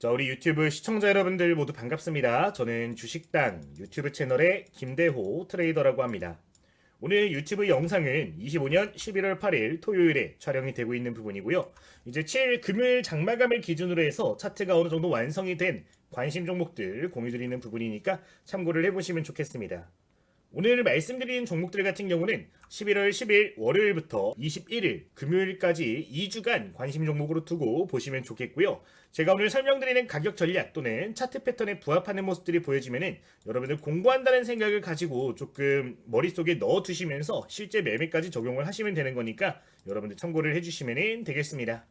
자, 우리 유튜브 시청자 여러분들 모두 반갑습니다. 저는 주식당 유튜브 채널의 김대호 트레이더라고 합니다. 오늘 유튜브 영상은 25년 11월 8일 토요일에 촬영이 되고 있는 부분이고요. 이제 7일 금요일 장마감을 기준으로 해서 차트가 어느 정도 완성이 된 관심 종목들 공유드리는 부분이니까 참고를 해보시면 좋겠습니다. 오늘 말씀드린 종목들 같은 경우는 11월 10일 월요일부터 21일 금요일까지 2주간 관심 종목으로 두고 보시면 좋겠고요. 제가 오늘 설명드리는 가격 전략 또는 차트 패턴에 부합하는 모습들이 보여지면은 여러분들 공부한다는 생각을 가지고 조금 머릿속에 넣어 두시면서 실제 매매까지 적용을 하시면 되는 거니까 여러분들 참고를 해주시면 되겠습니다.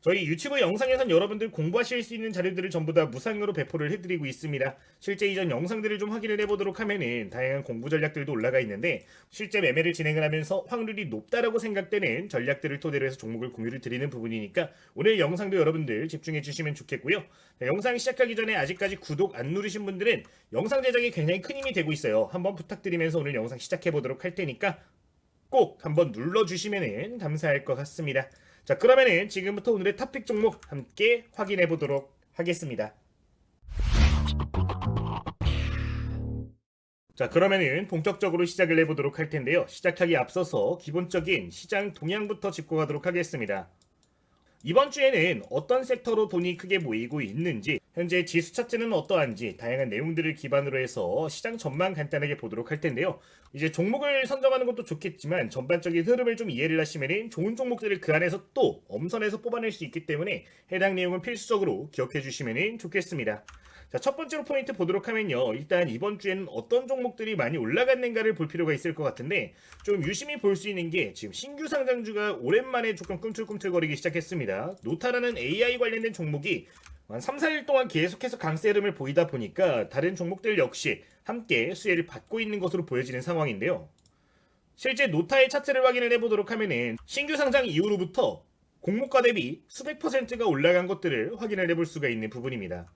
저희 유튜브 영상에선 여러분들 공부하실 수 있는 자료들을 전부 다 무상으로 배포를 해드리고 있습니다. 실제 이전 영상들을 좀 확인을 해보도록 하면은 다양한 공부 전략들도 올라가 있는데 실제 매매를 진행을 하면서 확률이 높다라고 생각되는 전략들을 토대로 해서 종목을 공유를 드리는 부분이니까 오늘 영상도 여러분들 집중해 주시면 좋겠고요. 영상 시작하기 전에 아직까지 구독 안 누르신 분들은 영상 제작에 굉장히 큰 힘이 되고 있어요. 한번 부탁드리면서 오늘 영상 시작해 보도록 할 테니까 꼭 한번 눌러주시면 감사할 것 같습니다. 자, 그러면은 지금부터 오늘의 토픽 종목 함께 확인해 보도록 하겠습니다. 자, 그러면은 본격적으로 시작을 해보도록 할 텐데요. 시작하기 앞서서 기본적인 시장 동향부터 짚고 가도록 하겠습니다. 이번 주에는 어떤 섹터로 돈이 크게 모이고 있는지, 현재 지수 차트는 어떠한지 다양한 내용들을 기반으로 해서 시장 전망 간단하게 보도록 할 텐데요. 이제 종목을 선정하는 것도 좋겠지만 전반적인 흐름을 좀 이해를 하시면 좋은 종목들을 그 안에서 또 엄선해서 뽑아낼 수 있기 때문에 해당 내용은 필수적으로 기억해 주시면 좋겠습니다. 자, 첫 번째로 포인트 보도록 하면요. 일단 이번 주에는 어떤 종목들이 많이 올라갔는가를 볼 필요가 있을 것 같은데 좀 유심히 볼 수 있는 게 지금 신규 상장주가 오랜만에 조금 꿈틀꿈틀거리기 시작했습니다. 노타라는 AI 관련된 종목이 한 3, 4일 동안 계속해서 강세 흐름을 보이다 보니까 다른 종목들 역시 함께 수혜를 받고 있는 것으로 보여지는 상황인데요. 실제 노타의 차트를 확인을 해보도록 하면은 신규 상장 이후로부터 공모가 대비 수백 %가 올라간 것들을 확인을 해볼 수가 있는 부분입니다.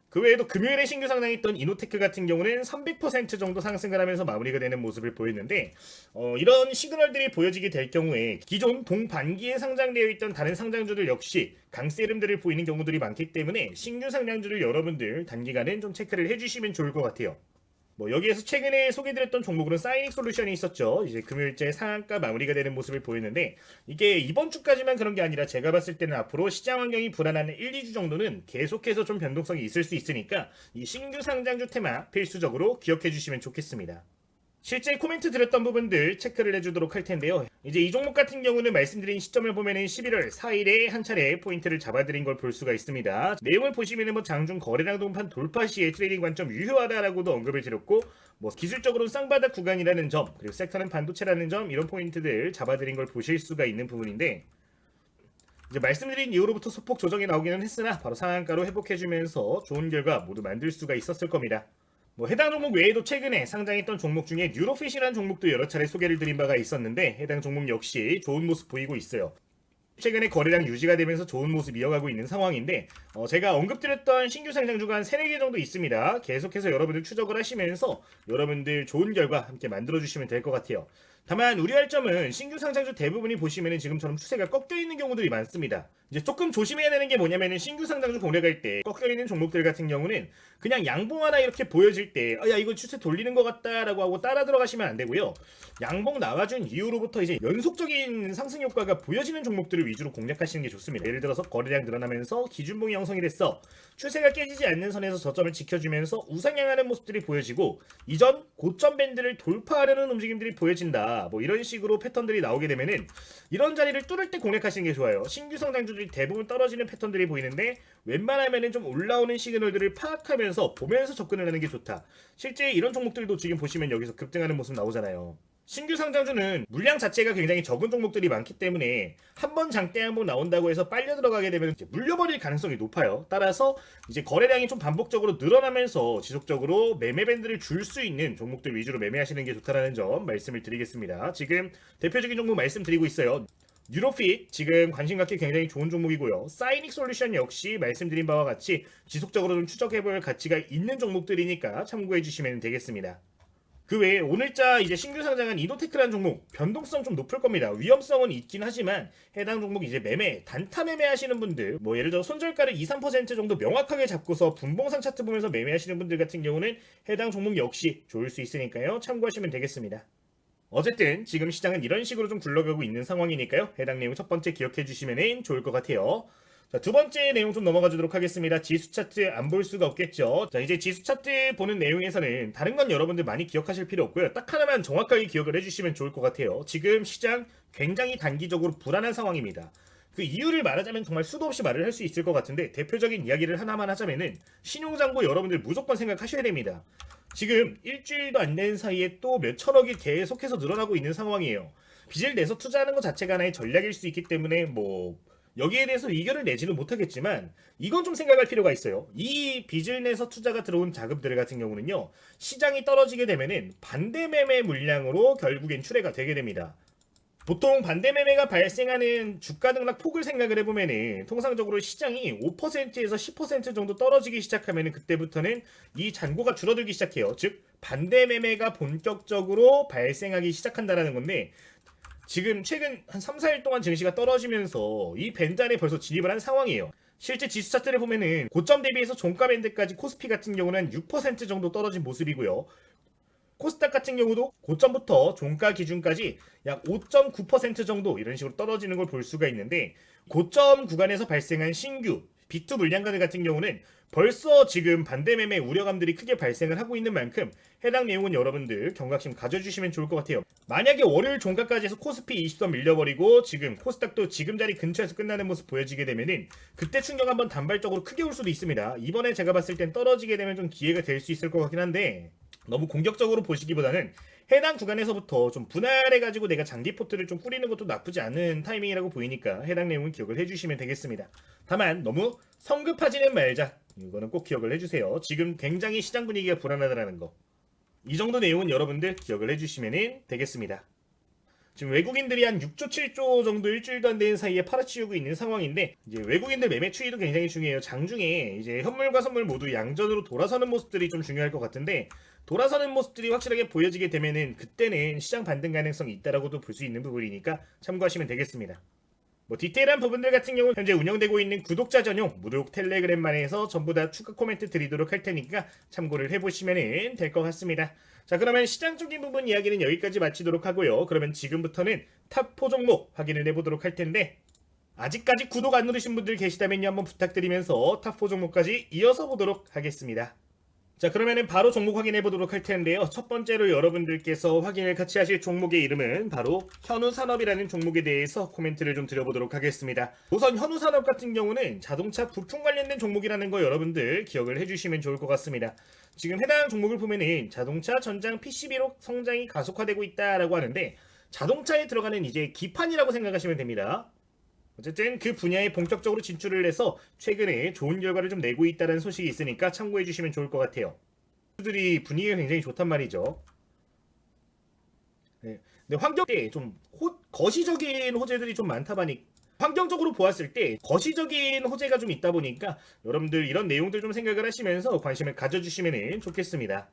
그 외에도 금요일에 신규 상장했던 이노테크 같은 경우는 300% 정도 상승을 하면서 마무리가 되는 모습을 보였는데 이런 시그널들이 보여지게 될 경우에 기존 동반기에 상장되어 있던 다른 상장주들 역시 강세 흐름들을 보이는 경우들이 많기 때문에 신규 상장주를 여러분들 단기간엔 좀 체크를 해주시면 좋을 것 같아요. 여기에서 최근에 소개드렸던 종목으로는 사이닉 솔루션이 있었죠. 이제 금요일째 상한가 마무리가 되는 모습을 보였는데 이게 이번 주까지만 그런 게 아니라 제가 봤을 때는 앞으로 시장 환경이 불안한 1, 2주 정도는 계속해서 좀 변동성이 있을 수 있으니까 이 신규 상장주 테마 필수적으로 기억해 주시면 좋겠습니다. 실제 코멘트 드렸던 부분들 체크를 해주도록 할 텐데요. 이제 이 종목 같은 경우는 말씀드린 시점을 보면은 11월 4일에 한 차례 포인트를 잡아드린 걸 볼 수가 있습니다. 내용을 보시면은 장중 거래량 동판 돌파 시에 트레이딩 관점 유효하다라고도 언급을 드렸고, 기술적으로는 쌍바닥 구간이라는 점, 그리고 섹터는 반도체라는 점, 이런 포인트들 잡아드린 걸 보실 수가 있는 부분인데, 이제 말씀드린 이후로부터 소폭 조정이 나오기는 했으나 바로 상한가로 회복해주면서 좋은 결과 모두 만들 수가 있었을 겁니다. 해당 종목 외에도 최근에 상장했던 종목 중에 뉴로핏이라는 종목도 여러 차례 소개를 드린 바가 있었는데 해당 종목 역시 좋은 모습 보이고 있어요. 최근에 거래량 유지가 되면서 좋은 모습 이어가고 있는 상황인데 제가 언급드렸던 신규 상장주가 한 3, 4개 정도 있습니다. 계속해서 여러분들 추적을 하시면서 여러분들 좋은 결과 함께 만들어주시면 될 것 같아요. 다만 우려할 점은 신규 상장주 대부분이 보시면은 지금처럼 추세가 꺾여 있는 경우들이 많습니다. 이제 조금 조심해야 되는 게 뭐냐면은 신규 상장주 공략할 때 꺾여 있는 종목들 같은 경우는 그냥 양봉 하나 이렇게 보여질 때 야 이거 추세 돌리는 것 같다라고 하고 따라 들어가시면 안 되고요. 양봉 나와준 이후로부터 이제 연속적인 상승 효과가 보여지는 종목들을 위주로 공략하시는 게 좋습니다. 예를 들어서 거래량 늘어나면서 기준봉이 형성이 됐어. 추세가 깨지지 않는 선에서 저점을 지켜주면서 우상향하는 모습들이 보여지고 이전 고점 밴드를 돌파하려는 움직임들이 보여진다. 이런 식으로 패턴들이 나오게 되면은 이런 자리를 뚫을 때 공략하시는 게 좋아요. 신규 상장주들이 대부분 떨어지는 패턴들이 보이는데 웬만하면은 좀 올라오는 시그널들을 파악하면서 보면서 접근을 하는 게 좋다. 실제 이런 종목들도 지금 보시면 여기서 급등하는 모습 나오잖아요. 신규 상장주는 물량 자체가 굉장히 적은 종목들이 많기 때문에 한 번 장대 한번 나온다고 해서 빨려 들어가게 되면 이제 물려버릴 가능성이 높아요. 따라서 이제 거래량이 좀 반복적으로 늘어나면서 지속적으로 매매 밴드를 줄 수 있는 종목들 위주로 매매하시는 게 좋다라는 점 말씀을 드리겠습니다. 지금 대표적인 종목 말씀드리고 있어요. 뉴로핏 지금 관심 갖기 굉장히 좋은 종목이고요. 사이닉 솔루션 역시 말씀드린 바와 같이 지속적으로 좀 추적해볼 가치가 있는 종목들이니까 참고해 주시면 되겠습니다. 그 외에 오늘자 이제 신규 상장한 이노테크라는 종목 변동성 좀 높을 겁니다. 위험성은 있긴 하지만 해당 종목 이제 매매 단타 매매 하시는 분들 뭐 예를 들어 손절가를 2, 3% 정도 명확하게 잡고서 분봉상 차트 보면서 매매하시는 분들 같은 경우는 해당 종목 역시 좋을 수 있으니까요. 참고하시면 되겠습니다. 어쨌든 지금 시장은 이런 식으로 좀 굴러가고 있는 상황이니까요. 해당 내용 첫 번째 기억해 주시면 좋을 것 같아요. 자, 두 번째 내용 좀 넘어가 주도록 하겠습니다. 지수 차트 안 볼 수가 없겠죠. 자, 이제 지수 차트 보는 내용에서는 다른 건 여러분들 많이 기억하실 필요 없고요. 딱 하나만 정확하게 기억을 해주시면 좋을 것 같아요. 지금 시장 굉장히 단기적으로 불안한 상황입니다. 그 이유를 말하자면 정말 수도 없이 말을 할 수 있을 것 같은데 대표적인 이야기를 하나만 하자면은 신용장고 여러분들 무조건 생각하셔야 됩니다. 지금 일주일도 안 된 사이에 또 몇천억이 계속해서 늘어나고 있는 상황이에요. 빚을 내서 투자하는 것 자체가 하나의 전략일 수 있기 때문에 뭐 여기에 대해서 의견을 내지는 못하겠지만 이건 좀 생각할 필요가 있어요. 이 빚을 내서 투자가 들어온 자금들 같은 경우는요. 시장이 떨어지게 되면은 반대 매매 물량으로 결국엔 출회가 되게 됩니다. 보통 반대 매매가 발생하는 주가 등락 폭을 생각을 해보면은 통상적으로 시장이 5%에서 10% 정도 떨어지기 시작하면은 그때부터는 이 잔고가 줄어들기 시작해요. 즉 반대 매매가 본격적으로 발생하기 시작한다라는 건데 지금 최근 한 3, 4일 동안 증시가 떨어지면서 이 밴드 안에 벌써 진입을 한 상황이에요. 실제 지수 차트를 보면은 고점 대비해서 종가 밴드까지 코스피 같은 경우는 6% 정도 떨어진 모습이고요. 코스닥 같은 경우도 고점부터 종가 기준까지 약 5.9% 정도 이런 식으로 떨어지는 걸 볼 수가 있는데 고점 구간에서 발생한 신규 B2 물량가들 같은 경우는 벌써 지금 반대 매매 우려감들이 크게 발생을 하고 있는 만큼 해당 내용은 여러분들 경각심 가져주시면 좋을 것 같아요. 만약에 월요일 종가까지 해서 코스피 20선 밀려버리고 지금 코스닥도 지금 자리 근처에서 끝나는 모습 보여지게 되면은 그때 충격 한번 단발적으로 크게 올 수도 있습니다. 이번에 제가 봤을 땐 떨어지게 되면 좀 기회가 될 수 있을 것 같긴 한데 너무 공격적으로 보시기보다는 해당 구간에서부터 좀 분할해가지고 내가 장기 포트를 좀 꾸리는 것도 나쁘지 않은 타이밍이라고 보이니까 해당 내용은 기억을 해주시면 되겠습니다. 다만 너무 성급하지는 말자. 이거는 꼭 기억을 해주세요. 지금 굉장히 시장 분위기가 불안하다는 거. 이 정도 내용은 여러분들 기억을 해주시면 되겠습니다. 지금 외국인들이 한 6조 7조 정도 일주일도 안 되는 사이에 팔아치우고 있는 상황인데 이제 외국인들 매매 추이도 굉장히 중요해요. 장중에 이제 현물과 선물 모두 양전으로 돌아서는 모습들이 좀 중요할 것 같은데 돌아서는 모습들이 확실하게 보여지게 되면은 그때는 시장 반등 가능성이 있다라고도 볼 수 있는 부분이니까 참고하시면 되겠습니다. 뭐 디테일한 부분들 같은 경우는 현재 운영되고 있는 구독자 전용 무료 텔레그램만에서 전부 다 추가 코멘트 드리도록 할 테니까 참고를 해보시면 될 것 같습니다. 자, 그러면 시장적인 부분 이야기는 여기까지 마치도록 하고요. 그러면 지금부터는 탑4 종목 확인을 해보도록 할 텐데 아직까지 구독 안 누르신 분들 계시다면요 한번 부탁드리면서 탑4 종목까지 이어서 보도록 하겠습니다. 자, 그러면은 바로 종목 확인해 보도록 할 텐데요. 첫 번째로 여러분들께서 확인을 같이 하실 종목의 이름은 바로 현우산업이라는 종목에 대해서 코멘트를 좀 드려보도록 하겠습니다. 우선 현우산업 같은 경우는 자동차 부품 관련된 종목이라는 거 여러분들 기억을 해주시면 좋을 것 같습니다. 지금 해당 종목을 보면은 자동차 전장 PCB로 성장이 가속화되고 있다라고 하는데 자동차에 들어가는 이제 기판이라고 생각하시면 됩니다. 어쨌든 그 분야에 본격적으로 진출을 해서 최근에 좋은 결과를 좀 내고 있다는 소식이 있으니까 참고해 주시면 좋을 것 같아요. 들이 분위기가 굉장히 좋단 말이죠. 네. 근데 환경에 좀 거시적인 호재들이 좀 많다 보니 환경적으로 보았을 때 거시적인 호재가 좀 있다 보니까 여러분들 이런 내용들 좀 생각을 하시면서 관심을 가져주시면 좋겠습니다.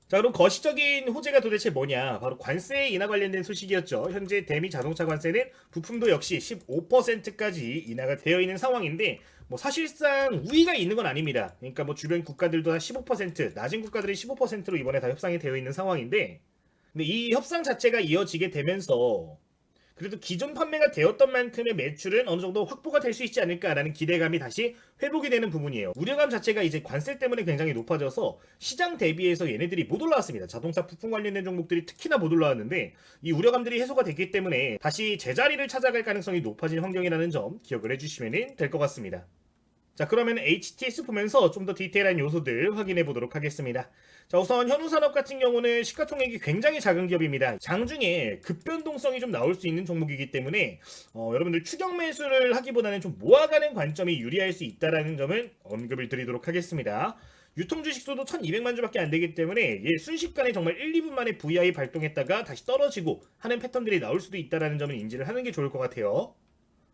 자, 그럼 거시적인 호재가 도대체 뭐냐? 바로 관세 인하 관련된 소식이었죠. 현재 대미 자동차 관세는 부품도 역시 15%까지 인하가 되어 있는 상황인데 뭐 사실상 우위가 있는 건 아닙니다. 그러니까 뭐 주변 국가들도 한 15%, 낮은 국가들이 15%로 이번에 다 협상이 되어 있는 상황인데 근데 이 협상 자체가 이어지게 되면서 그래도 기존 판매가 되었던 만큼의 매출은 어느 정도 확보가 될 수 있지 않을까라는 기대감이 다시 회복이 되는 부분이에요. 우려감 자체가 이제 관세 때문에 굉장히 높아져서 시장 대비해서 얘네들이 못 올라왔습니다. 자동차 부품 관련된 종목들이 특히나 못 올라왔는데 이 우려감들이 해소가 됐기 때문에 다시 제자리를 찾아갈 가능성이 높아진 환경이라는 점 기억을 해주시면 될 것 같습니다. 자, 그러면 HTS 보면서 좀 더 디테일한 요소들 확인해 보도록 하겠습니다. 자, 우선 현우산업 같은 경우는 시가총액이 굉장히 작은 기업입니다. 장중에 급변동성이 좀 나올 수 있는 종목이기 때문에 여러분들 추격 매수를 하기보다는 좀 모아가는 관점이 유리할 수 있다는 점은 언급을 드리도록 하겠습니다. 유통 주식수도 1200만 주밖에 안 되기 때문에 순식간에 정말 1, 2분 만에 VI 발동했다가 다시 떨어지고 하는 패턴들이 나올 수도 있다는 점을 인지를 하는 게 좋을 것 같아요.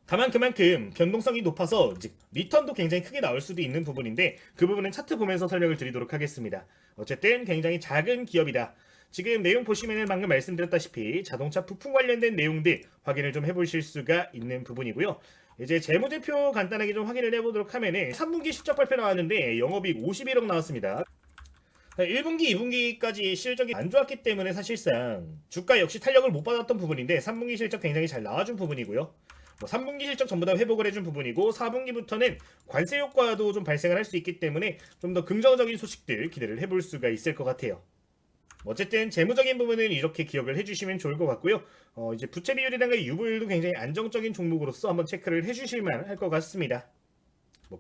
다만 그만큼 변동성이 높아서 리턴도 굉장히 크게 나올 수도 있는 부분인데 그 부분은 차트 보면서 설명을 드리도록 하겠습니다. 어쨌든 굉장히 작은 기업이다. 지금 내용 보시면은 방금 말씀드렸다시피 자동차 부품 관련된 내용들 확인을 좀 해보실 수가 있는 부분이고요. 이제 재무제표 간단하게 좀 확인을 해보도록 하면은 3분기 실적 발표 나왔는데 영업이익 51억 나왔습니다. 1분기, 2분기까지 실적이 안 좋았기 때문에 사실상 주가 역시 탄력을 못 받았던 부분인데 3분기 실적 굉장히 잘 나와준 부분이고요. 3분기 실적 전부 다 회복을 해준 부분이고 4분기부터는 관세 효과도 좀 발생을 할 수 있기 때문에 좀 더 긍정적인 소식들 기대를 해볼 수가 있을 것 같아요. 어쨌든 재무적인 부분은 이렇게 기억을 해주시면 좋을 것 같고요. 이제 부채 비율이랑 유보율도 굉장히 안정적인 종목으로서 한번 체크를 해주실만 할 것 같습니다.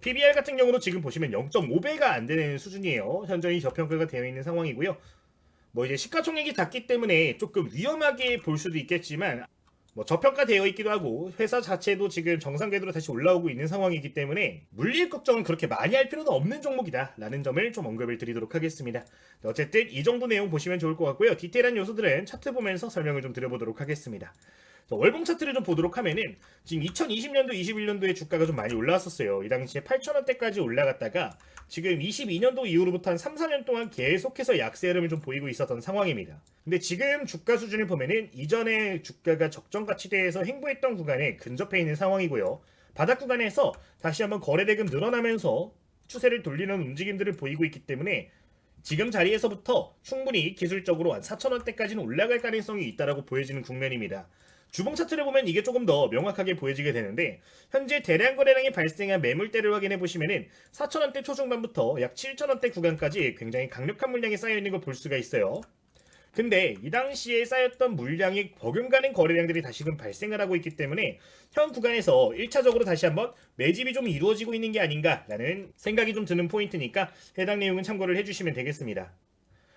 PBR 같은 경우도 지금 보시면 0.5배가 안 되는 수준이에요. 현저히 저평가가 되어 있는 상황이고요. 이제 시가총액이 작기 때문에 조금 위험하게 볼 수도 있겠지만 저평가되어 있기도 하고 회사 자체도 지금 정상 궤도로 다시 올라오고 있는 상황이기 때문에 물리익 걱정은 그렇게 많이 할 필요는 없는 종목이다 라는 점을 좀 언급을 드리도록 하겠습니다. 어쨌든 이 정도 내용 보시면 좋을 것 같고요. 디테일한 요소들은 차트 보면서 설명을 좀 드려보도록 하겠습니다. 월봉 차트를 좀 보도록 하면은 지금 2020년도, 21년도에 주가가 좀 많이 올라왔었어요. 이 당시에 8,000원대까지 올라갔다가 지금 22년도 이후로부터 한 3, 4년 동안 계속해서 약세 흐름을 좀 보이고 있었던 상황입니다. 근데 지금 주가 수준을 보면은 이전에 주가가 적정 가치대에서 행보했던 구간에 근접해 있는 상황이고요. 바닥 구간에서 다시 한번 거래대금 늘어나면서 추세를 돌리는 움직임들을 보이고 있기 때문에 지금 자리에서부터 충분히 기술적으로 한 4,000원대까지는 올라갈 가능성이 있다라고 보여지는 국면입니다. 주봉 차트를 보면 이게 조금 더 명확하게 보여지게 되는데 현재 대량 거래량이 발생한 매물대를 확인해 보시면은 4,000원대 초중반부터 약 7,000원대 구간까지 굉장히 강력한 물량이 쌓여 있는 걸 볼 수가 있어요. 근데 이 당시에 쌓였던 물량이 버금가는 거래량들이 다시금 발생을 하고 있기 때문에 현 구간에서 1차적으로 다시 한번 매집이 좀 이루어지고 있는 게 아닌가라는 생각이 좀 드는 포인트니까 해당 내용은 참고를 해주시면 되겠습니다.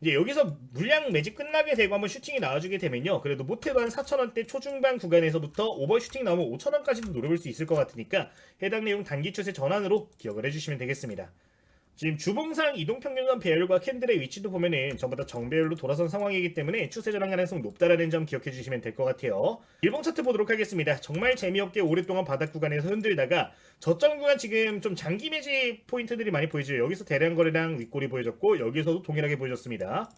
이제 여기서 물량 매집 끝나게 되고 한번 슈팅이 나와주게 되면요. 그래도 못해도 한 4,000원대 초중반 구간에서부터 오버슈팅 나오면 5,000원까지도 노려볼 수 있을 것 같으니까 해당 내용 단기 추세 전환으로 기억을 해주시면 되겠습니다. 지금 주봉상 이동평균선 배열과 캔들의 위치도 보면은 전부 다 정배열로 돌아선 상황이기 때문에 추세 전환 가능성 높다라는 점 기억해 주시면 될 것 같아요. 일봉 차트 보도록 하겠습니다. 정말 재미없게 오랫동안 바닥 구간에서 흔들다가 저점 구간 지금 좀 장기 매집 포인트들이 많이 보이죠. 여기서 대량 거래량 윗골이 보여졌고 여기서도 동일하게 보여졌습니다.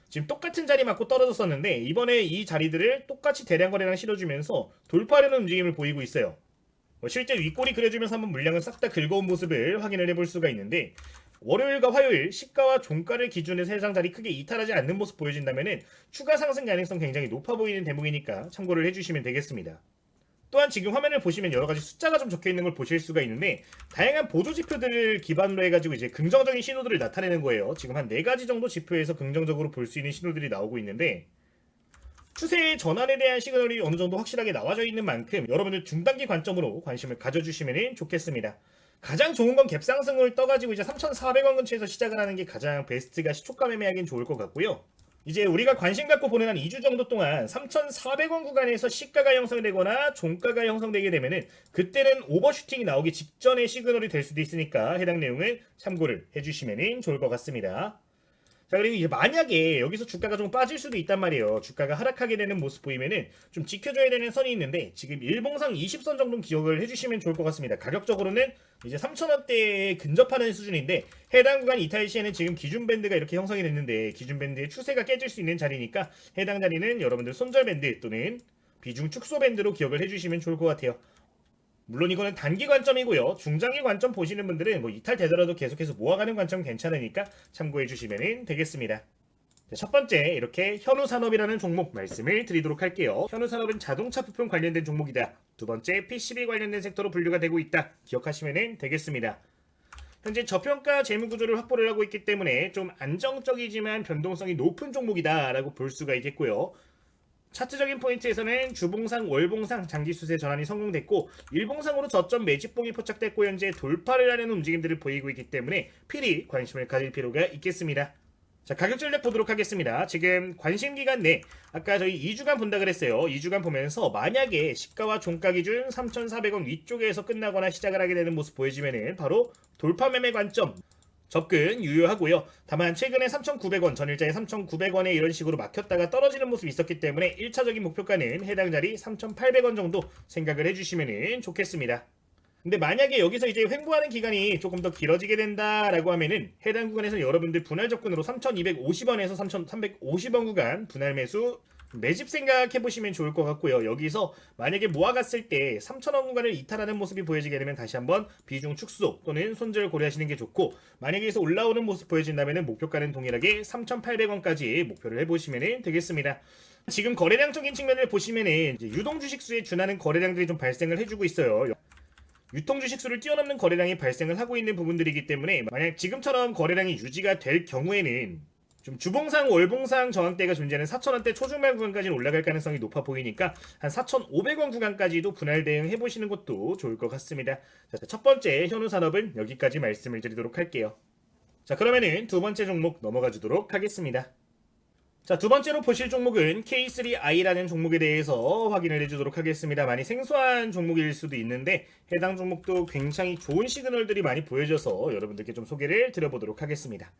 지금 똑같은 자리 맞고 떨어졌었는데 이번에 이 자리들을 똑같이 대량 거래량 실어주면서 돌파하려는 움직임을 보이고 있어요. 실제 윗골이 그려주면서 한번 물량을 싹 다 긁어온 모습을 확인을 해볼 수가 있는데 월요일과 화요일 시가와 종가를 기준으로 해당 자리 크게 이탈하지 않는 모습 보여진다면 추가 상승 가능성 굉장히 높아 보이는 대목이니까 참고를 해주시면 되겠습니다. 또한 지금 화면을 보시면 여러가지 숫자가 좀 적혀있는 걸 보실 수가 있는데 다양한 보조 지표들을 기반으로 해가지고 이제 긍정적인 신호들을 나타내는 거예요. 지금 한 4가지 정도 지표에서 긍정적으로 볼 수 있는 신호들이 나오고 있는데 추세의 전환에 대한 시그널이 어느 정도 확실하게 나와져 있는 만큼 여러분들 중단기 관점으로 관심을 가져주시면 좋겠습니다. 가장 좋은 건 갭상승을 떠가지고 이제 3,400원 근처에서 시작을 하는 게 가장 베스트가 시초가 매매하기엔 좋을 것 같고요. 이제 우리가 관심 갖고 보는 한 2주 정도 동안 3,400원 구간에서 시가가 형성되거나 종가가 형성되게 되면은 그때는 오버슈팅이 나오기 직전의 시그널이 될 수도 있으니까 해당 내용을 참고를 해주시면 좋을 것 같습니다. 자, 그리고 이제 만약에 여기서 주가가 좀 빠질 수도 있단 말이에요. 주가가 하락하게 되는 모습 보이면은 좀 지켜줘야 되는 선이 있는데 지금 일봉상 20선 정도 기억을 해주시면 좋을 것 같습니다. 가격적으로는 이제 3,000원대에 근접하는 수준인데 해당 구간 이탈 시에는 지금 기준 밴드가 이렇게 형성이 됐는데 기준 밴드의 추세가 깨질 수 있는 자리니까 해당 자리는 여러분들 손절 밴드 또는 비중 축소 밴드로 기억을 해주시면 좋을 것 같아요. 물론 이거는 단기 관점이고요. 중장기 관점 보시는 분들은 이탈되더라도 계속해서 모아가는 관점 괜찮으니까 참고해 주시면 되겠습니다. 첫 번째 이렇게 현우산업이라는 종목 말씀을 드리도록 할게요. 현우산업은 자동차 부품 관련된 종목이다. 두 번째 PCB 관련된 섹터로 분류가 되고 있다. 기억하시면 되겠습니다. 현재 저평가 재무구조를 확보를 하고 있기 때문에 좀 안정적이지만 변동성이 높은 종목이다 라고 볼 수가 있겠고요. 차트적인 포인트에서는 주봉상, 월봉상 장기 수세 전환이 성공됐고 일봉상으로 저점 매집봉이 포착됐고 현재 돌파를 하려는 움직임들을 보이고 있기 때문에 필히 관심을 가질 필요가 있겠습니다. 자, 가격 전략 보도록 하겠습니다. 지금 관심기간 내 아까 저희 2주간 본다 그랬어요. 2주간 보면서 만약에 시가와 종가 기준 3,400원 위쪽에서 끝나거나 시작을 하게 되는 모습 보여지면은 바로 돌파 매매 관점 접근 유효하고요. 다만 최근에 3,900원, 전일자에 3,900원에 이런 식으로 막혔다가 떨어지는 모습이 있었기 때문에 1차적인 목표가는 해당 자리 3,800원 정도 생각을 해주시면 좋겠습니다. 근데 만약에 여기서 이제 횡보하는 기간이 조금 더 길어지게 된다라고 하면은 해당 구간에서 여러분들 분할 접근으로 3,250원에서 3,350원 구간 분할 매수 매집 생각해 보시면 좋을 것 같고요. 여기서 만약에 모아갔을 때 3,000원 구간을 이탈하는 모습이 보여지게 되면 다시 한번 비중 축소 또는 손절 고려하시는 게 좋고, 만약에 여기서 올라오는 모습 보여진다면 목표가는 동일하게 3,800원까지 목표를 해보시면 되겠습니다. 지금 거래량적인 측면을 보시면은 유동 주식수에 준하는 거래량들이 좀 발생을 해주고 있어요. 유통 주식수를 뛰어넘는 거래량이 발생을 하고 있는 부분들이기 때문에 만약 지금처럼 거래량이 유지가 될 경우에는 좀 주봉상 월봉상 저항대가 존재하는 4,000원대 초중반 구간까지는 올라갈 가능성이 높아 보이니까 한 4,500원 구간까지도 분할 대응해 보시는 것도 좋을 것 같습니다. 자, 첫 번째 현우산업은 여기까지 말씀을 드리도록 할게요. 자, 그러면은 두 번째 종목 넘어가 주도록 하겠습니다. 자, 두 번째로 보실 종목은 K3i라는 종목에 대해서 확인을 해주도록 하겠습니다. 많이 생소한 종목일 수도 있는데 해당 종목도 굉장히 좋은 시그널들이 많이 보여져서 여러분들께 좀 소개를 드려보도록 하겠습니다.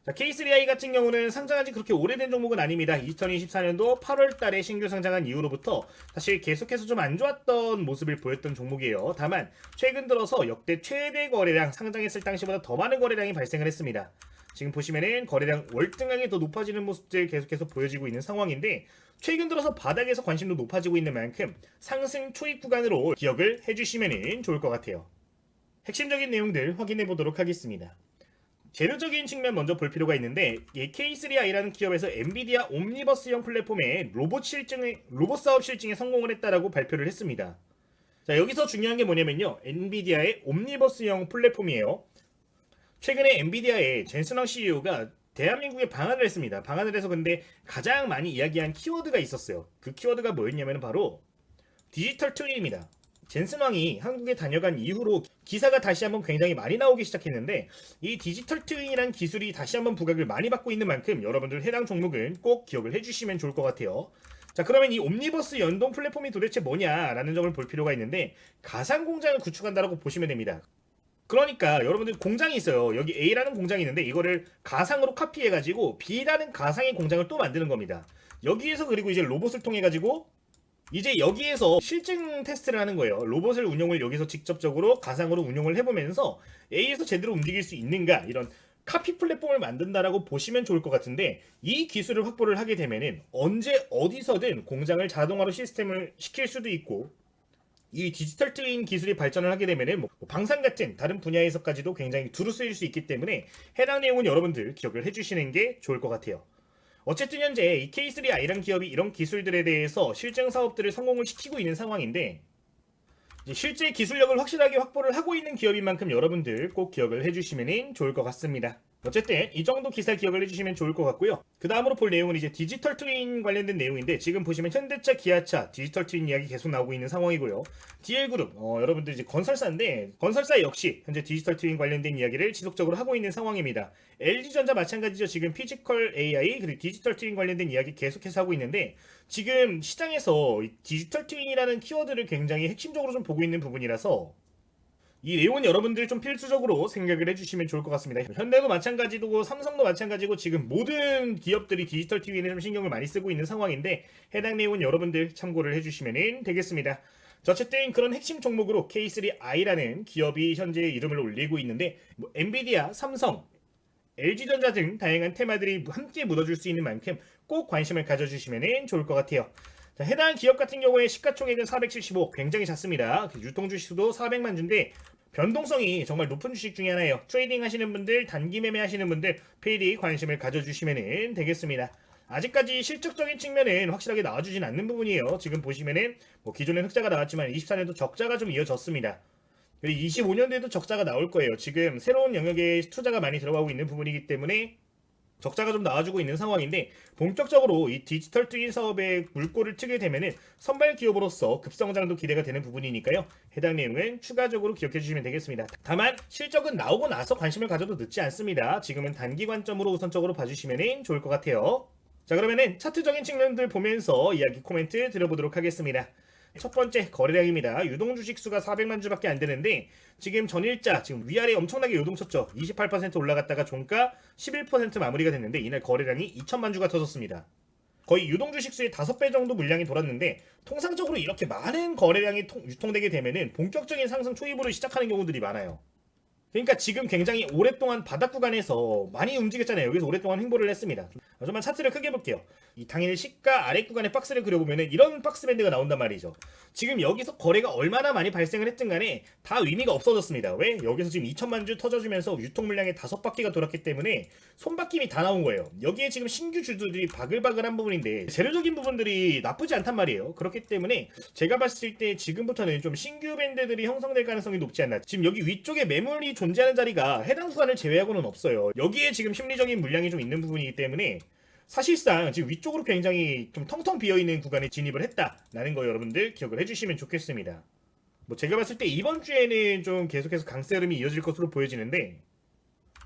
자, K3i 같은 경우는 상장한 지 그렇게 오래된 종목은 아닙니다. 2024년도 8월 달에 신규 상장한 이후로부터 사실 계속해서 좀 안 좋았던 모습을 보였던 종목이에요. 다만 최근 들어서 역대 최대 거래량, 상장했을 당시보다 더 많은 거래량이 발생을 했습니다. 지금 보시면은 거래량 월등하게 더 높아지는 모습들 계속해서 보여지고 있는 상황인데, 최근 들어서 바닥에서 관심도 높아지고 있는 만큼 상승 초입 구간으로 기억을 해주시면 좋을 것 같아요. 핵심적인 내용들 확인해 보도록 하겠습니다. 재료적인 측면 먼저 볼 필요가 있는데, 이 K3i라는 기업에서 엔비디아 옴니버스형 플랫폼의 로봇 사업 실증에 성공을 했다라고 발표를 했습니다. 자, 여기서 중요한 게 뭐냐면요, 엔비디아의 옴니버스형 플랫폼이에요. 최근에 엔비디아의 젠슨왕 CEO가 대한민국에 방한을 했습니다. 방한을 해서 근데 가장 많이 이야기한 키워드가 있었어요. 그 키워드가 뭐였냐면 바로 디지털 트윈입니다. 젠슨왕이 한국에 다녀간 이후로 기사가 다시 한번 굉장히 많이 나오기 시작했는데, 이 디지털 트윈이란 기술이 다시 한번 부각을 많이 받고 있는 만큼 여러분들 해당 종목은 꼭 기억을 해주시면 좋을 것 같아요. 자, 그러면 이 옴니버스 연동 플랫폼이 도대체 뭐냐라는 점을 볼 필요가 있는데, 가상 공장을 구축한다라고 보시면 됩니다. 그러니까 여러분들 공장이 있어요. 여기 A라는 공장이 있는데 이거를 가상으로 카피해가지고 B라는 가상의 공장을 또 만드는 겁니다. 여기에서 그리고 이제 로봇을 통해가지고 이제 여기에서 실증 테스트를 하는 거예요. 로봇을 운용을 여기서 직접적으로 가상으로 운용을 해보면서 A에서 제대로 움직일 수 있는가, 이런 카피 플랫폼을 만든다라고 보시면 좋을 것 같은데, 이 기술을 확보를 하게 되면은 언제 어디서든 공장을 자동화로 시스템을 시킬 수도 있고, 이 디지털 트윈 기술이 발전을 하게 되면은 방산 같은 다른 분야에서까지도 굉장히 두루 쓰일 수 있기 때문에 해당 내용은 여러분들 기억을 해주시는 게 좋을 것 같아요. 어쨌든 현재 이 K3i라는 기업이 이런 기술들에 대해서 실증 사업들을 성공을 시키고 있는 상황인데, 이제 실제 기술력을 확실하게 확보를 하고 있는 현업인 만큼 여러분들 꼭 기억을 해주시면 좋을 것 같습니다. 어쨌든 이 정도 기사 기억을 해주시면 좋을 것 같고요. 그 다음으로 볼 내용은 이제 디지털 트윈 관련된 내용인데, 지금 보시면 현대차, 기아차 디지털 트윈 이야기 계속 나오고 있는 상황이고요. DL그룹 여러분들 이제 건설사인데, 건설사 역시 현재 디지털 트윈 관련된 이야기를 지속적으로 하고 있는 상황입니다. LG전자 마찬가지죠. 지금 피지컬 AI 그리고 디지털 트윈 관련된 이야기 계속해서 하고 있는데, 지금 시장에서 디지털 트윈이라는 키워드를 굉장히 핵심적으로 좀 보고 있는 부분이라서 이 내용은 여러분들 좀 필수적으로 생각을 해주시면 좋을 것 같습니다. 현대도 마찬가지고 삼성도 마찬가지고 지금 모든 기업들이 디지털 TV에 좀 신경을 많이 쓰고 있는 상황인데, 해당 내용은 여러분들 참고를 해주시면 되겠습니다. 자, 어쨌든 그런 핵심 종목으로 K3i라는 기업이 현재 이름을 올리고 있는데, 엔비디아, 삼성, LG전자 등 다양한 테마들이 함께 묻어줄 수 있는 만큼 꼭 관심을 가져주시면 좋을 것 같아요. 자, 해당 기업 같은 경우에 시가총액은 475, 굉장히 작습니다. 유통 주식수도 400만 주인데 변동성이 정말 높은 주식 중에 하나예요. 트레이딩 하시는 분들, 단기 매매 하시는 분들 필히 관심을 가져주시면 되겠습니다. 아직까지 실적적인 측면은 확실하게 나와주진 않는 부분이에요. 지금 보시면은 기존엔 흑자가 나왔지만 24년도 적자가 좀 이어졌습니다. 25년도에도 적자가 나올 거예요. 지금 새로운 영역에 투자가 많이 들어가고 있는 부분이기 때문에 적자가 좀 나와주고 있는 상황인데, 본격적으로 이 디지털 트윈 사업에 물꼬를 트게 되면은 선발 기업으로서 급성장도 기대가 되는 부분이니까요. 해당 내용은 추가적으로 기억해 주시면 되겠습니다. 다만 실적은 나오고 나서 관심을 가져도 늦지 않습니다. 지금은 단기 관점으로 우선적으로 봐주시면 좋을 것 같아요. 자, 그러면은 차트적인 측면들 보면서 이야기 코멘트 드려보도록 하겠습니다. 첫 번째 거래량입니다. 유동 주식수가 400만 주밖에 안 되는데, 지금 전일자 지금 위아래 엄청나게 요동쳤죠. 28% 올라갔다가 종가 11% 마무리가 됐는데, 이날 거래량이 2천만 주가 터졌습니다. 거의 유동주식수의 5배 정도 물량이 돌았는데 통상적으로 이렇게 많은 거래량이 유통되게 되면은 본격적인 상승 초입으로 시작하는 경우들이 많아요. 그러니까 지금 굉장히 오랫동안 바닥 구간에서 많이 움직였잖아요. 여기서 오랫동안 횡보를 했습니다. 좀만 차트를 크게 볼게요. 이 당일 시가 아래 구간의 박스를 그려보면은 이런 박스 밴드가 나온단 말이죠. 지금 여기서 거래가 얼마나 많이 발생을 했든 간에 다 의미가 없어졌습니다. 왜? 여기서 지금 2천만 주 터져주면서 유통 물량이 5바퀴가 돌았기 때문에 손바뀜이 다 나온 거예요. 여기에 지금 신규 주주들이 바글바글한 부분인데 재료적인 부분들이 나쁘지 않단 말이에요. 그렇기 때문에 제가 봤을 때 지금부터는 좀 신규 밴드들이 형성될 가능성이 높지 않나. 지금 여기 위쪽에 매물이 존재하는 자리가 해당 구간을 제외하고는 없어요. 여기에 지금 심리적인 물량이 좀 있는 부분이기 때문에 사실상 지금 위쪽으로 굉장히 좀 텅텅 비어있는 구간에 진입을 했다라는 거 여러분들 기억을 해주시면 좋겠습니다. 뭐 제가 봤을 때 이번 주에는 좀 계속해서 강세 흐름이 이어질 것으로 보여지는데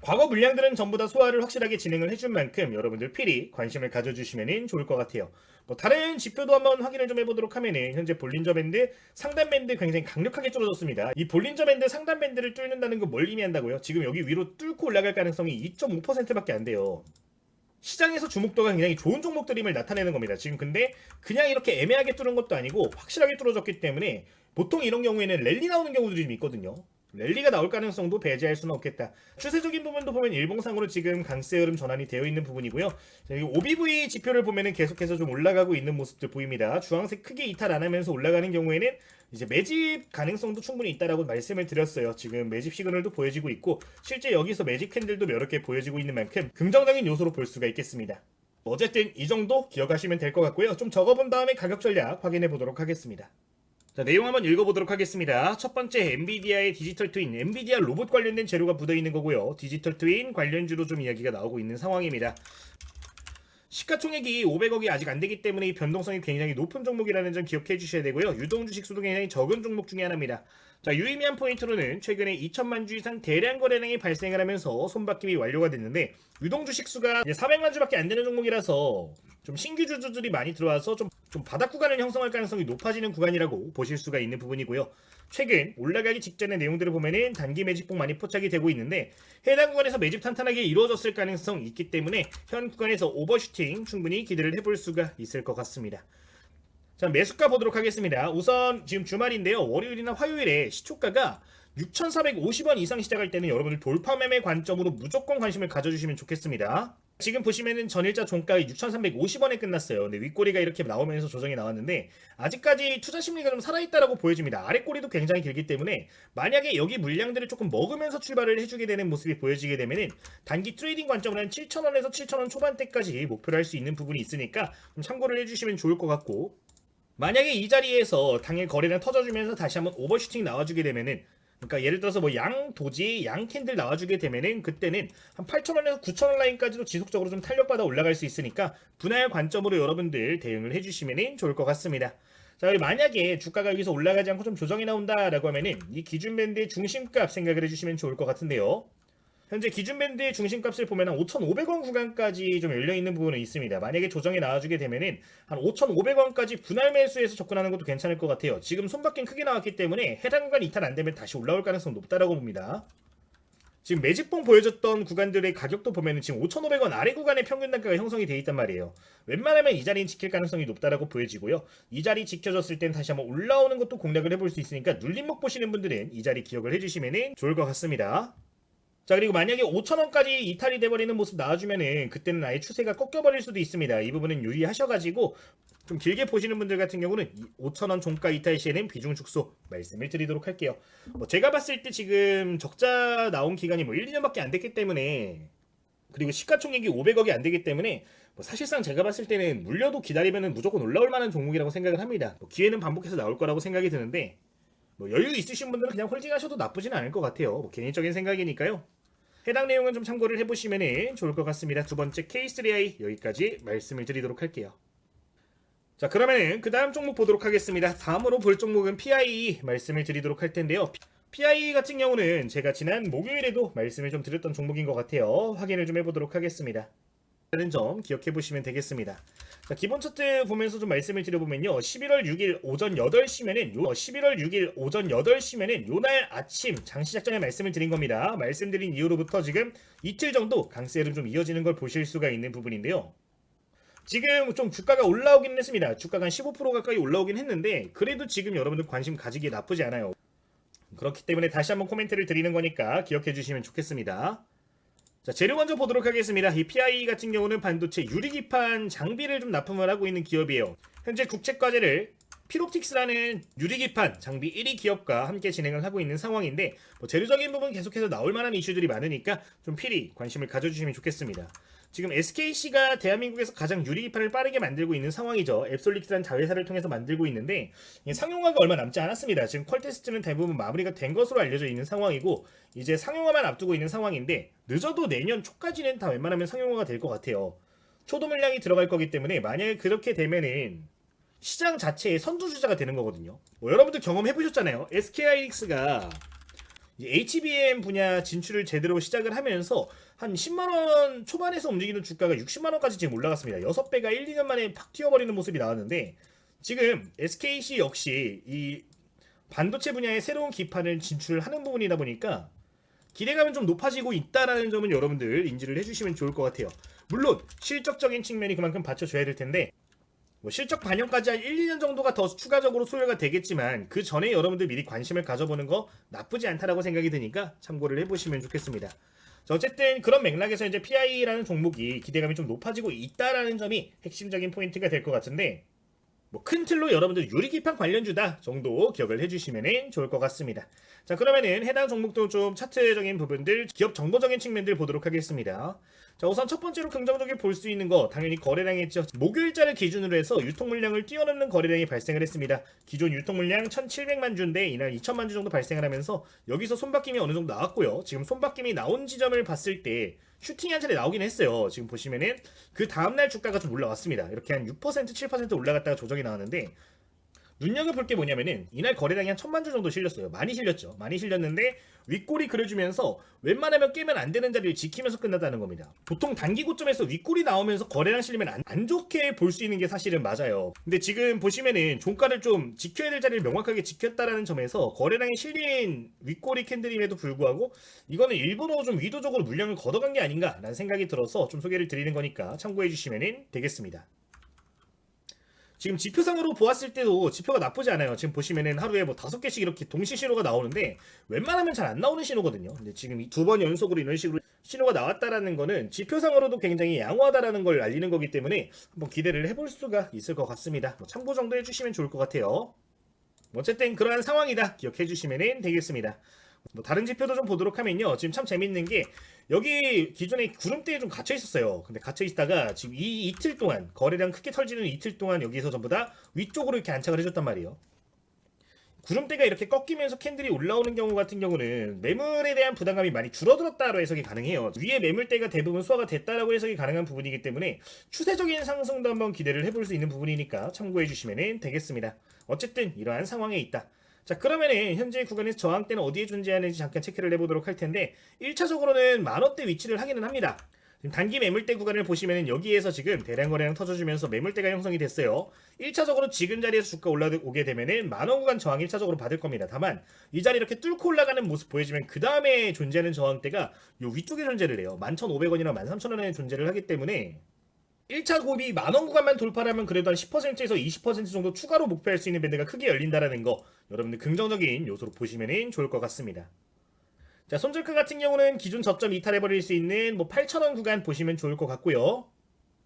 과거 물량들은 전부 다 소화를 확실하게 진행을 해준 만큼 여러분들 필히 관심을 가져주시면 좋을 것 같아요. 뭐 다른 지표도 한번 확인을 좀 해보도록 하면은 현재 볼린저 밴드, 상단 밴드 굉장히 강력하게 뚫어졌습니다. 이 볼린저 밴드, 상단 밴드를 뚫는다는 거 뭘 의미한다고요? 지금 여기 위로 뚫고 올라갈 가능성이 2.5%밖에 안 돼요. 시장에서 주목도가 굉장히 좋은 종목들임을 나타내는 겁니다. 지금 근데 그냥 이렇게 애매하게 뚫은 것도 아니고 확실하게 뚫어졌기 때문에 보통 이런 경우에는 랠리 나오는 경우들이 좀 있거든요. 랠리가 나올 가능성도 배제할 수는 없겠다. 추세적인 부분도 보면 일봉상으로 지금 강세 흐름 전환이 되어 있는 부분이고요. 자, OBV 지표를 보면은 계속해서 좀 올라가고 있는 모습들 보입니다. 주황색 크게 이탈 안 하면서 올라가는 경우에는 이제 매집 가능성도 충분히 있다라고 말씀을 드렸어요. 지금 매집 시그널도 보여지고 있고 실제 여기서 매집 캔들도 여러 개 보여지고 있는 만큼 긍정적인 요소로 볼 수가 있겠습니다. 어쨌든 이 정도 기억하시면 될 것 같고요. 좀 적어본 다음에 가격 전략 확인해 보도록 하겠습니다. 자, 내용 한번 읽어보도록 하겠습니다. 첫 번째, 엔비디아의 디지털 트윈, 엔비디아 로봇 관련된 재료가 묻어있는 거고요. 디지털 트윈 관련주로 좀 이야기가 나오고 있는 상황입니다. 시가총액이 500억이 아직 안 되기 때문에 이 변동성이 굉장히 높은 종목이라는 점 기억해 주셔야 되고요. 유동주식 수도 굉장히 적은 종목 중에 하나입니다. 자, 유의미한 포인트로는 최근에 2천만 주 이상 대량 거래량이 발생을 하면서 손바뀜이 완료가 됐는데 유동주식 수가 400만 주밖에 안 되는 종목이라서 좀 신규 주주들이 많이 들어와서 좀 바닥 구간을 형성할 가능성이 높아지는 구간이라고 보실 수가 있는 부분이고요. 최근 올라가기 직전의 내용들을 보면은 단기 매집폭 많이 포착이 되고 있는데 해당 구간에서 매집 탄탄하게 이루어졌을 가능성이 있기 때문에 현 구간에서 오버슈팅 충분히 기대를 해볼 수가 있을 것 같습니다. 자, 매수가 보도록 하겠습니다. 우선 지금 주말인데요. 월요일이나 화요일에 시초가가 6,450원 이상 시작할 때는 여러분들 돌파 매매 관점으로 무조건 관심을 가져주시면 좋겠습니다. 지금 보시면은 전일자 종가가 6,350원에 끝났어요. 근데 윗꼬리가 이렇게 나오면서 조정이 나왔는데 아직까지 투자 심리가 좀 살아있다라고 보여집니다. 아랫꼬리도 굉장히 길기 때문에 만약에 여기 물량들을 조금 먹으면서 출발을 해주게 되는 모습이 보여지게 되면은 단기 트레이딩 관점으로는 7,000원에서 7,000원 초반대까지 목표를 할 수 있는 부분이 있으니까 좀 참고를 해주시면 좋을 것 같고 만약에 이 자리에서 당일 거래량 터져주면서 다시 한번 오버슈팅 나와주게 되면은 그러니까 예를 들어서 뭐 양 도지, 양 캔들 나와주게 되면은 그때는 한 8,000원에서 9,000원 라인까지도 지속적으로 좀 탄력받아 올라갈 수 있으니까 분할 관점으로 여러분들 대응을 해주시면 좋을 것 같습니다. 자, 그리고 만약에 주가가 여기서 올라가지 않고 좀 조정이 나온다라고 하면은 이 기준 밴드의 중심값 생각을 해주시면 좋을 것 같은데요. 현재 기준 밴드의 중심값을 보면 한 5,500원 구간까지 좀 열려있는 부분은 있습니다. 만약에 조정이 나와주게 되면은 한 5,500원까지 분할 매수해서 접근하는 것도 괜찮을 것 같아요. 지금 손바뀜 크게 나왔기 때문에 해당 구간 이탈 안 되면 다시 올라올 가능성 높다라고 봅니다. 지금 매집봉 보여줬던 구간들의 가격도 보면은 지금 5,500원 아래 구간의 평균 단가가 형성이 되어 있단 말이에요. 웬만하면 이 자리는 지킬 가능성이 높다라고 보여지고요. 이 자리 지켜졌을 땐 다시 한번 올라오는 것도 공략을 해볼 수 있으니까 눌림목 보시는 분들은 이 자리 기억을 해주시면 좋을 것 같습니다. 자, 그리고 만약에 5,000원까지 이탈이 돼버리는 모습 나와주면은 그때는 아예 추세가 꺾여버릴 수도 있습니다. 이 부분은 유의하셔가지고 좀 길게 보시는 분들 같은 경우는 5,000원 종가 이탈 시에는 비중 축소 말씀을 드리도록 할게요. 뭐 제가 봤을 때 지금 적자 나온 기간이 뭐 1, 2년밖에 안 됐기 때문에 그리고 시가총액이 500억이 안 되기 때문에 뭐 사실상 제가 봤을 때는 물려도 기다리면은 무조건 올라올 만한 종목이라고 생각을 합니다. 뭐 기회는 반복해서 나올 거라고 생각이 드는데 뭐 여유 있으신 분들은 그냥 홀딩하셔도 나쁘진 않을 것 같아요. 뭐 개인적인 생각이니까요. 해당 내용은 좀 참고를 해보시면 좋을 것 같습니다. 두 번째 K3i 여기까지 말씀을 드리도록 할게요. 자, 그러면은 그 다음 종목 보도록 하겠습니다. 다음으로 볼 종목은 PIE 말씀을 드리도록 할 텐데요. PIE 같은 경우는 제가 지난 목요일에도 말씀을 좀 드렸던 종목인 것 같아요. 확인을 좀 해보도록 하겠습니다. 라는 점 기억해 보시면 되겠습니다. 자, 기본 차트 보면서 좀 말씀을 드려보면요. 11월 6일 오전 8시면은 요날 아침 장시작 전에 말씀을 드린 겁니다. 말씀드린 이후로부터 지금 이틀 정도 강세 흐름 좀 이어지는 걸 보실 수가 있는 부분인데요. 지금 좀 주가가 올라오긴 했습니다. 주가가 한 15% 가까이 올라오긴 했는데 그래도 지금 여러분들 관심 가지기 나쁘지 않아요. 그렇기 때문에 다시 한번 코멘트를 드리는 거니까 기억해 주시면 좋겠습니다. 자, 재료 먼저 보도록 하겠습니다. 이 PI 같은 경우는 반도체 유리기판 장비를 좀 납품을 하고 있는 기업이에요. 현재 국책과제를 피롭틱스라는 유리기판 장비 1위 기업과 함께 진행을 하고 있는 상황인데 재료적인 부분 계속해서 나올 만한 이슈들이 많으니까 좀 필히 관심을 가져주시면 좋겠습니다. 지금 SKC가 대한민국에서 가장 유리기판을 빠르게 만들고 있는 상황이죠. 앱솔리트라는 자회사를 통해서 만들고 있는데 상용화가 얼마 남지 않았습니다. 지금 퀄 테스트는 대부분 마무리가 된 것으로 알려져 있는 상황이고 이제 상용화만 앞두고 있는 상황인데 늦어도 내년 초까지는 다 웬만하면 상용화가 될 것 같아요. 초도 물량이 들어갈 거기 때문에 만약에 그렇게 되면은 시장 자체의 선두주자가 되는 거거든요. 여러분들 경험해보셨잖아요. SK하이닉스가 HBM 분야 진출을 제대로 시작을 하면서 한 10만원 초반에서 움직이는 주가가 60만원까지 지금 올라갔습니다. 6배가 1, 2년 만에 팍 튀어버리는 모습이 나왔는데 지금 SKC 역시 이 반도체 분야의 새로운 기판을 진출을 하는 부분이다 보니까 기대감은 좀 높아지고 있다라는 점은 여러분들 인지를 해주시면 좋을 것 같아요. 물론 실적적인 측면이 그만큼 받쳐줘야 될 텐데 실적 반영까지 한 1, 2년 정도가 더 추가적으로 소요가 되겠지만 그 전에 여러분들 미리 관심을 가져보는 거 나쁘지 않다라고 생각이 드니까 참고를 해보시면 좋겠습니다. 자, 어쨌든 그런 맥락에서 이제 PI라는 종목이 기대감이 좀 높아지고 있다라는 점이 핵심적인 포인트가 될 것 같은데 큰 틀로 여러분들 유리기판 관련주다 정도 기억을 해주시면 좋을 것 같습니다. 자, 그러면은 해당 종목도 좀 차트적인 부분들, 기업 정보적인 측면들 보도록 하겠습니다. 자, 우선 첫 번째로 긍정적으로 볼 수 있는 거 당연히 거래량이죠. 목요일자를 기준으로 해서 유통 물량을 뛰어넘는 거래량이 발생을 했습니다. 기존 유통 물량 1,700만 주인데 이날 2,000만 주 정도 발생을 하면서 여기서 손바뀜이 어느 정도 나왔고요. 지금 손바뀜이 나온 지점을 봤을 때 슈팅이 한 차례 나오긴 했어요. 지금 보시면은 그 다음날 주가가 좀 올라왔습니다. 이렇게 한 6%, 7% 올라갔다가 조정이 나왔는데 눈여겨볼 게 뭐냐면은 이날 거래량이 한 1,000만 주 정도 실렸어요. 많이 실렸죠. 많이 실렸는데 윗꼬리 그려주면서 웬만하면 깨면 안 되는 자리를 지키면서 끝났다는 겁니다. 보통 단기 고점에서 윗꼬리 나오면서 거래량 실리면 안 좋게 볼 수 있는 게 사실은 맞아요. 근데 지금 보시면은 종가를 좀 지켜야 될 자리를 명확하게 지켰다라는 점에서 거래량이 실린 윗꼬리 캔들임에도 불구하고 이거는 일부러 좀 의도적으로 물량을 걷어간 게 아닌가라는 생각이 들어서 좀 소개를 드리는 거니까 참고해 주시면 되겠습니다. 지금 지표상으로 보았을 때도 지표가 나쁘지 않아요. 지금 보시면은 하루에 뭐 5개씩 이렇게 동시 신호가 나오는데 웬만하면 잘 안 나오는 신호거든요. 근데 지금 이 2번 연속으로 이런 식으로 신호가 나왔다라는 거는 지표상으로도 굉장히 양호하다라는 걸 알리는 거기 때문에 한번 기대를 해볼 수가 있을 것 같습니다. 참고 정도 해주시면 좋을 것 같아요. 어쨌든 그러한 상황이다 기억해 주시면 되겠습니다. 다른 지표도 좀 보도록 하면요. 지금 참 재밌는 게 여기 기존에 구름대에 좀 갇혀 있었어요. 근데 갇혀 있다가 지금 이 이틀 동안 거래량 크게 털지는 이틀 동안 여기서 전부 다 위쪽으로 이렇게 안착을 해줬단 말이에요. 구름대가 이렇게 꺾이면서 캔들이 올라오는 경우 같은 경우는 매물에 대한 부담감이 많이 줄어들었다로 해석이 가능해요. 위에 매물대가 대부분 소화가 됐다라고 해석이 가능한 부분이기 때문에 추세적인 상승도 한번 기대를 해볼 수 있는 부분이니까 참고해 주시면 되겠습니다. 어쨌든 이러한 상황에 있다. 자, 그러면은 현재 구간에서 저항대는 어디에 존재하는지 잠깐 체크를 해보도록 할 텐데 1차적으로는 만원대 위치를 하기는 합니다. 지금 단기 매물대 구간을 보시면은 여기에서 지금 대량 거래량 터져주면서 매물대가 형성이 됐어요. 1차적으로 지금 자리에서 주가 올라오게 되면은 만원 구간 저항 1차적으로 받을 겁니다. 다만 이 자리 이렇게 뚫고 올라가는 모습 보여주면 그 다음에 존재하는 저항대가 요 위쪽에 존재를 해요. 11,500원이나 13,000원에 존재를 하기 때문에 1차 고비 만원 구간만 돌파하면 그래도 한 10%에서 20% 정도 추가로 목표할 수 있는 밴드가 크게 열린다라는 거 여러분들 긍정적인 요소로 보시면 좋을 것 같습니다. 자, 손절가 같은 경우는 기존 저점 이탈해버릴 수 있는 8,000원 구간 보시면 좋을 것 같고요.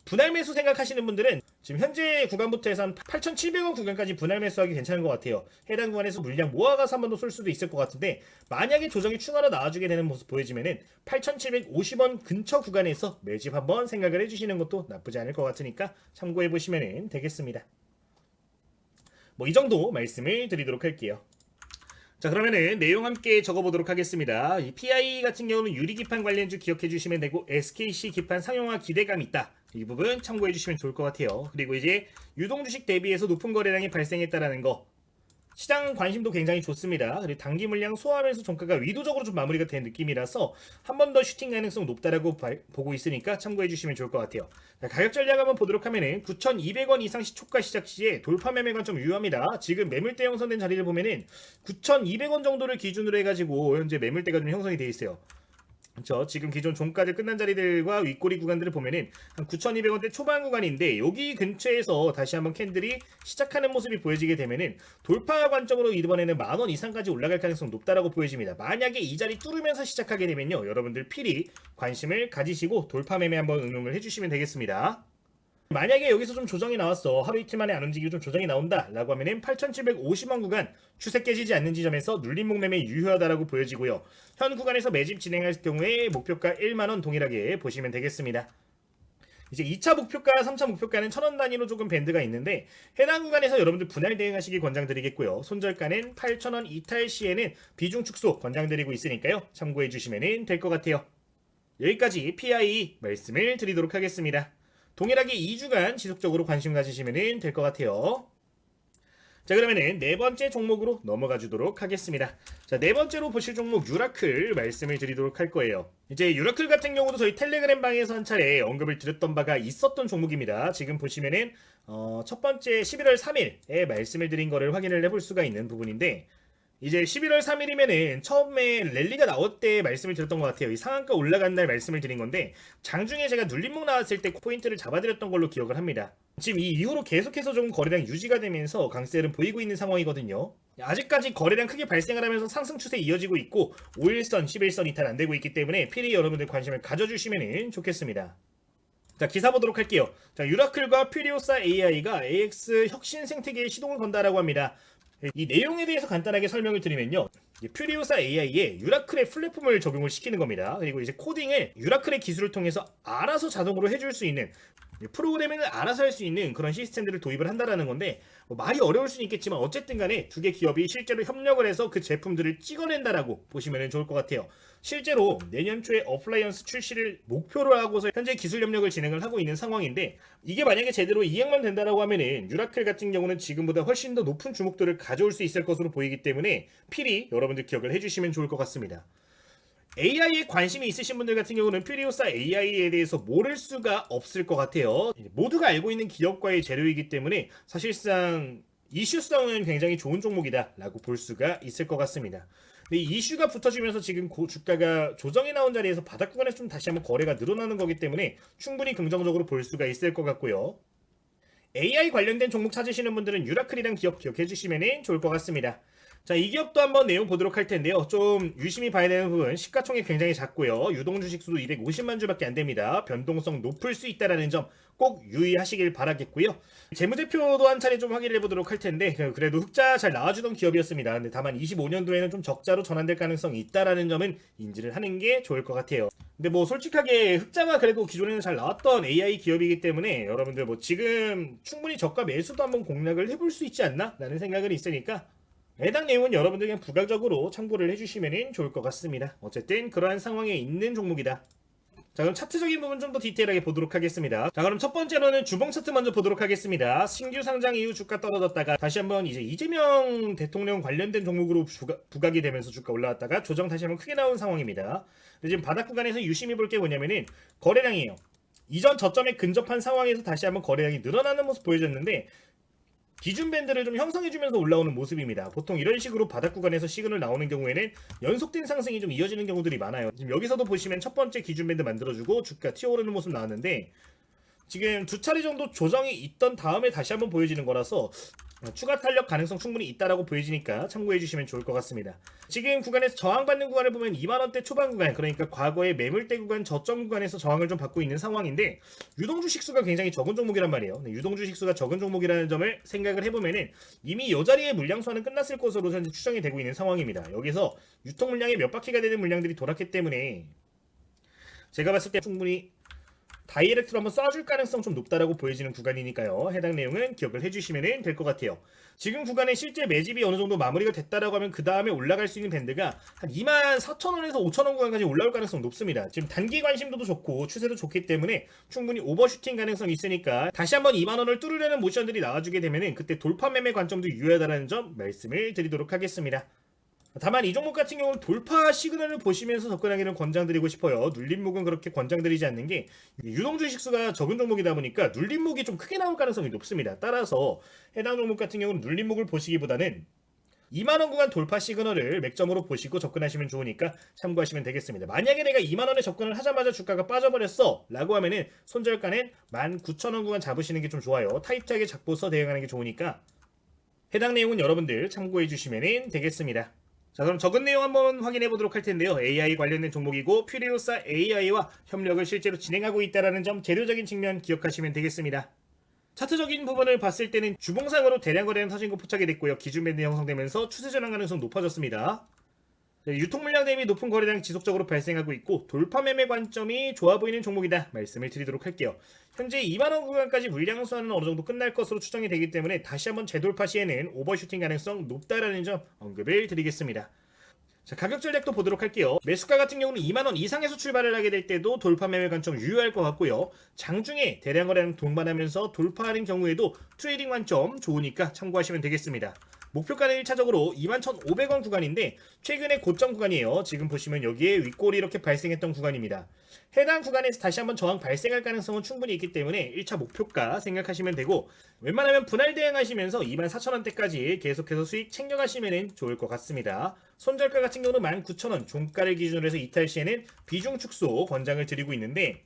분할 매수 생각하시는 분들은 지금 현재 구간부터 해서 한 8,700원 구간까지 분할 매수하기 괜찮은 것 같아요. 해당 구간에서 물량 모아가서 한 번 더 쏠 수도 있을 것 같은데 만약에 조정이 추가로 나와주게 되는 모습 보여지면은 8,750원 근처 구간에서 매집 한번 생각을 해주시는 것도 나쁘지 않을 것 같으니까 참고해 보시면 되겠습니다. 이 정도 말씀을 드리도록 할게요. 자, 그러면은 내용 함께 적어보도록 하겠습니다. 이 PI 같은 경우는 유리기판 관련주 기억해 주시면 되고 SKC 기판 상용화 기대감 있다. 이 부분 참고해 주시면 좋을 것 같아요. 그리고 이제 유동주식 대비해서 높은 거래량이 발생했다라는 거 시장 관심도 굉장히 좋습니다. 그리고 단기 물량 소화하면서 종가가 위도적으로 좀 마무리가 된 느낌이라서 한 번 더 슈팅 가능성 높다라고 보고 있으니까 참고해 주시면 좋을 것 같아요. 자, 가격 전략 한번 보도록 하면은 9,200원 이상 시초가 시작 시에 돌파 매매 관점 유효합니다. 지금 매물대 형성된 자리를 보면은 9,200원 정도를 기준으로 해가지고 현재 매물대가 좀 형성이 되어 있어요. 그렇죠. 지금 기존 종가들 끝난 자리들과 윗꼬리 구간들을 보면은 한 9,200원대 초반 구간인데 여기 근처에서 다시 한번 캔들이 시작하는 모습이 보여지게 되면은 돌파 관점으로 이번에는 10,000원 이상까지 올라갈 가능성이 높다라고 보여집니다. 만약에 이 자리 뚫으면서 시작하게 되면요, 여러분들 필히 관심을 가지시고 돌파 매매 한번 응용을 해주시면 되겠습니다. 만약에 여기서 좀 조정이 나왔어, 하루 이틀 만에 안 움직이고 좀 조정이 나온다 라고 하면은 8,750원 구간, 추세 깨지지 않는 지점에서 눌림목 매매 유효하다라고 보여지고요. 현 구간에서 매집 진행할 경우에 목표가 1만원 동일하게 보시면 되겠습니다. 이제 2차 목표가, 3차 목표가는 1,000원 단위로 조금 밴드가 있는데 해당 구간에서 여러분들 분할 대응하시기 권장드리겠고요. 손절가는 8,000원 이탈 시에는 비중 축소 권장드리고 있으니까요, 참고해 주시면 될 것 같아요. 여기까지 PI 말씀을 드리도록 하겠습니다. 동일하게 2주간 지속적으로 관심 가지시면 될 것 같아요. 자, 그러면은 네 번째 종목으로 넘어가 주도록 하겠습니다. 자, 네 번째로 보실 종목 유라클 말씀을 드리도록 할 거예요. 이제 유라클 같은 경우도 저희 텔레그램 방에서 한 차례 언급을 드렸던 바가 있었던 종목입니다. 지금 보시면은 첫 번째 11월 3일에 말씀을 드린 거를 확인을 해볼 수가 있는 부분인데, 이제 11월 3일이면은 처음에 랠리가 나올 때 말씀을 드렸던 것 같아요. 이 상한가 올라간 날 말씀을 드린 건데, 장중에 제가 눌림목 나왔을 때 포인트를 잡아드렸던 걸로 기억을 합니다. 지금 이 이후로 계속해서 좀 거래량 유지가 되면서 강세를 보이고 있는 상황이거든요. 아직까지 거래량 크게 발생을 하면서 상승 추세 이어지고 있고 5일선, 11선 이탈 안 되고 있기 때문에 필히 여러분들 관심을 가져주시면 좋겠습니다. 자, 기사 보도록 할게요. 자, 유라클과 퓨리오사 AI가 AX 혁신 생태계에 시동을 건다라고 합니다. 이 내용에 대해서 간단하게 설명을 드리면요, 퓨리오사 AI에 유라클의 플랫폼을 적용을 시키는 겁니다. 그리고 이제 코딩을 유라클의 기술을 통해서 알아서 자동으로 해줄 수 있는, 프로그래밍을 알아서 할 수 있는 그런 시스템들을 도입을 한다라는 건데, 말이 어려울 수는 있겠지만 어쨌든 간에 두 개 기업이 실제로 협력을 해서 그 제품들을 찍어낸다라고 보시면 좋을 것 같아요. 실제로 내년 초에 어플라이언스 출시를 목표로 하고서 현재 기술 협력을 진행을 하고 있는 상황인데, 이게 만약에 제대로 이행만 된다라고 하면은 유라클 같은 경우는 지금보다 훨씬 더 높은 주목도를 가져올 수 있을 것으로 보이기 때문에 필히 여러분들 기억을 해주시면 좋을 것 같습니다. AI에 관심이 있으신 분들 같은 경우는 퓨리오사 AI에 대해서 모를 수가 없을 것 같아요. 모두가 알고 있는 기업과의 재료이기 때문에 사실상 이슈성은 굉장히 좋은 종목이다 라고 볼 수가 있을 것 같습니다. 근데 이 이슈가 붙어지면서 지금 주가가 조정이 나온 자리에서 바닥 구간에서 좀 다시 한번 거래가 늘어나는 거기 때문에 충분히 긍정적으로 볼 수가 있을 것 같고요. AI 관련된 종목 찾으시는 분들은 유라클이란 기업 기억해 주시면 좋을 것 같습니다. 자, 이 기업도 한번 내용 보도록 할 텐데요. 좀 유심히 봐야 되는 부분, 시가총액 굉장히 작고요. 유동 주식 수도 250만 주밖에 안 됩니다. 변동성 높을 수 있다라는 점 꼭 유의하시길 바라겠고요. 재무제표도 한 차례 좀 확인을 해보도록 할 텐데, 그래도 흑자 잘 나와주던 기업이었습니다. 근데 다만 25년도에는 좀 적자로 전환될 가능성이 있다라는 점은 인지를 하는 게 좋을 것 같아요. 근데 뭐 솔직하게 흑자가 그래도 기존에는 잘 나왔던 AI 기업이기 때문에 여러분들 뭐 지금 충분히 저가 매수도 한번 공략을 해볼 수 있지 않나? 라는 생각은 있으니까 해당 내용은 여러분들 그냥 부가적으로 참고를 해주시면 좋을 것 같습니다. 어쨌든 그러한 상황에 있는 종목이다. 자, 그럼 차트적인 부분 좀 더 디테일하게 보도록 하겠습니다. 자, 그럼 첫 번째로는 주봉 차트 먼저 보도록 하겠습니다. 신규 상장 이후 주가 떨어졌다가 다시 한번 이제 이재명 대통령 관련된 종목으로 부각이 되면서 주가 올라왔다가 조정 다시 한번 크게 나온 상황입니다. 근데 지금 바닥 구간에서 유심히 볼 게 뭐냐면은 거래량이에요. 이전 저점에 근접한 상황에서 다시 한번 거래량이 늘어나는 모습 보여줬는데, 기준 밴드를 좀 형성해주면서 올라오는 모습입니다. 보통 이런 식으로 바닥 구간에서 시그널 나오는 경우에는 연속된 상승이 좀 이어지는 경우들이 많아요. 지금 여기서도 보시면 첫 번째 기준 밴드 만들어주고 주가 튀어오르는 모습 나왔는데, 지금 두 차례 정도 조정이 있던 다음에 다시 한번 보여지는 거라서 추가 탄력 가능성 충분히 있다라고 보여지니까 참고해 주시면 좋을 것 같습니다. 지금 구간에서 저항받는 구간을 보면 2만원대 초반 구간, 그러니까 과거의 매물대 구간 저점 구간에서 저항을 좀 받고 있는 상황인데, 유동주식 수가 굉장히 적은 종목이란 말이에요. 유동주식 수가 적은 종목이라는 점을 생각을 해보면은 이미 이 자리의 물량수화는 끝났을 것으로 현재 추정이 되고 있는 상황입니다. 여기서 유통 물량이 몇 바퀴가 되는 물량들이 돌았기 때문에 제가 봤을 때 충분히 다이렉트로 한번 쏴줄 가능성 좀 높다라고 보여지는 구간이니까요. 해당 내용은 기억을 해주시면 될 것 같아요. 지금 구간에 실제 매집이 어느 정도 마무리가 됐다라고 하면 그 다음에 올라갈 수 있는 밴드가 한 24,000원에서 5,000원 구간까지 올라올 가능성 높습니다. 지금 단기 관심도도 좋고 추세도 좋기 때문에 충분히 오버슈팅 가능성이 있으니까 다시 한번 2만원을 뚫으려는 모션들이 나와주게 되면 그때 돌파 매매 관점도 유효하다는 점 말씀을 드리도록 하겠습니다. 다만 이 종목 같은 경우는 돌파 시그널을 보시면서 접근하기를 권장드리고 싶어요. 눌림목은 그렇게 권장드리지 않는 게 유동주식 수가 적은 종목이다 보니까 눌림목이 좀 크게 나올 가능성이 높습니다. 따라서 해당 종목 같은 경우는 눌림목을 보시기보다는 2만원 구간 돌파 시그널을 맥점으로 보시고 접근하시면 좋으니까 참고하시면 되겠습니다. 만약에 내가 2만원에 접근을 하자마자 주가가 빠져버렸어 라고 하면은 손절가는 19,000원 구간 잡으시는 게 좀 좋아요. 타이트하게 잡고서 대응하는 게 좋으니까 해당 내용은 여러분들 참고해 주시면 되겠습니다. 자, 그럼 적은 내용 한번 확인해 보도록 할 텐데요. AI 관련된 종목이고 퓨리오사 AI와 협력을 실제로 진행하고 있다는 점, 재료적인 측면 기억하시면 되겠습니다. 차트적인 부분을 봤을 때는 주봉상으로 대량 거래는 터진 거 포착이 됐고요. 기준 밴드 형성되면서 추세 전환 가능성 높아졌습니다. 유통 물량 대비 높은 거래량 지속적으로 발생하고 있고 돌파 매매 관점이 좋아 보이는 종목이다 말씀을 드리도록 할게요. 현재 2만원 구간까지 물량 수하는 어느 정도 끝날 것으로 추정이 되기 때문에 다시 한번 재돌파 시에는 오버슈팅 가능성 높다라는 점 언급을 드리겠습니다. 자, 가격 전략도 보도록 할게요. 매수가 같은 경우는 2만원 이상에서 출발을 하게 될 때도 돌파 매매 관점 유효할 것 같고요. 장중에 대량 거래량 동반하면서 돌파하는 경우에도 트레이딩 관점 좋으니까 참고하시면 되겠습니다. 목표가는 1차적으로 21,500원 구간인데 최근에 고점 구간이에요. 지금 보시면 여기에 윗골이 이렇게 발생했던 구간입니다. 해당 구간에서 다시 한번 저항 발생할 가능성은 충분히 있기 때문에 1차 목표가 생각하시면 되고 웬만하면 분할 대응하시면서 24,000원대까지 계속해서 수익 챙겨가시면 좋을 것 같습니다. 손절가 같은 경우는 19,000원 종가를 기준으로 해서 이탈 시에는 비중 축소 권장을 드리고 있는데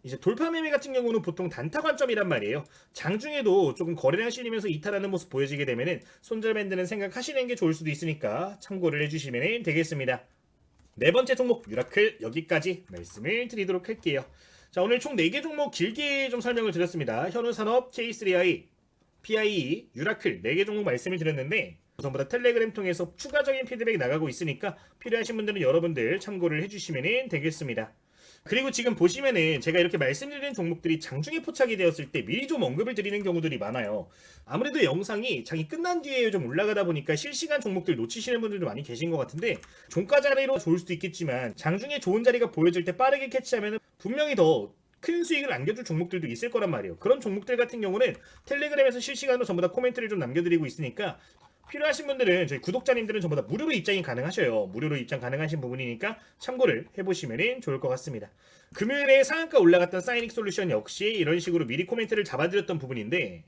이제 돌파 매매 같은 경우는 보통 단타 관점이란 말이에요. 장중에도 조금 거래량 실리면서 이탈하는 모습 보여지게 되면은 손절 밴드는 생각하시는 게 좋을 수도 있으니까 참고를 해주시면 되겠습니다. 네 번째 종목 유라클 여기까지 말씀을 드리도록 할게요. 자, 오늘 총 4개 종목 길게 좀 설명을 드렸습니다. 현우산업, K3i, PIE, 유라클 4개 종목 말씀을 드렸는데 전부 다 텔레그램 통해서 추가적인 피드백이 나가고 있으니까 필요하신 분들은 여러분들 참고를 해주시면 되겠습니다. 그리고 지금 보시면은 제가 이렇게 말씀드리는 종목들이 장중에 포착이 되었을 때 미리 좀 언급을 드리는 경우들이 많아요. 아무래도 영상이 장이 끝난 뒤에 좀 올라가다 보니까 실시간 종목들 놓치시는 분들도 많이 계신 것 같은데 종가 자리로 좋을 수도 있겠지만 장중에 좋은 자리가 보여질 때 빠르게 캐치하면 분명히 더 큰 수익을 안겨줄 종목들도 있을 거란 말이에요. 그런 종목들 같은 경우는 텔레그램에서 실시간으로 전부 다 코멘트를 좀 남겨드리고 있으니까 필요하신 분들은 저희 구독자님들은 전부 다 무료로 입장이 가능하셔요. 무료로 입장 가능하신 부분이니까 참고를 해보시면 좋을 것 같습니다. 금요일에 상한가 올라갔던 사이닉 솔루션 역시 이런 식으로 미리 코멘트를 잡아드렸던 부분인데